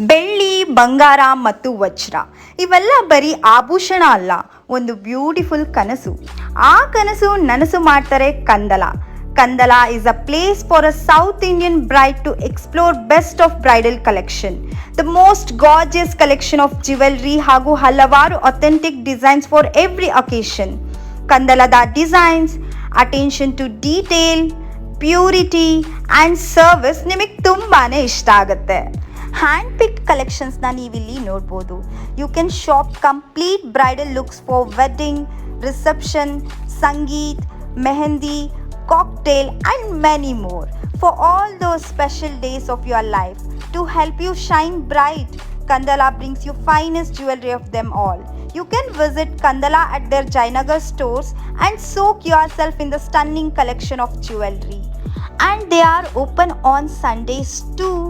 ಬೆಳ್ಳಿ, ಬಂಗಾರ ಮತ್ತು ವಜ್ರ ಇವೆಲ್ಲ ಬರೀ ಆಭೂಷಣ ಅಲ್ಲ, ಒಂದು ಬ್ಯೂಟಿಫುಲ್ ಕನಸು. ಆ ಕನಸು ನನಸು ಮಾಡ್ತಾರೆ ಕಂದಲ. ಕಂದಲ is a place for a South Indian bride to explore best of bridal collection. The most gorgeous collection of jewelry ಹಾಗೂ ಹಲವಾರು authentic designs for every occasion. ಕಂದಲದ designs, attention to detail, purity and service ನಿಮಗೆ ತುಂಬಾ ಇಷ್ಟ ಆಗುತ್ತೆ. Hand picked ಕಲೆಕ್ಷನ್ಸ್ನ ನೀವಿಲ್ಲಿ ನೋಡ್ಬೋದು. You can shop complete bridal looks for wedding, reception, sangeet, mehndi, cocktail and many more for all those special days of your life. To help you shine bright, Kandala brings you finest jewelry of them all. You can visit Kandala at their Jayanagar stores and soak yourself in the stunning collection of jewelry. And they are open on Sundays too.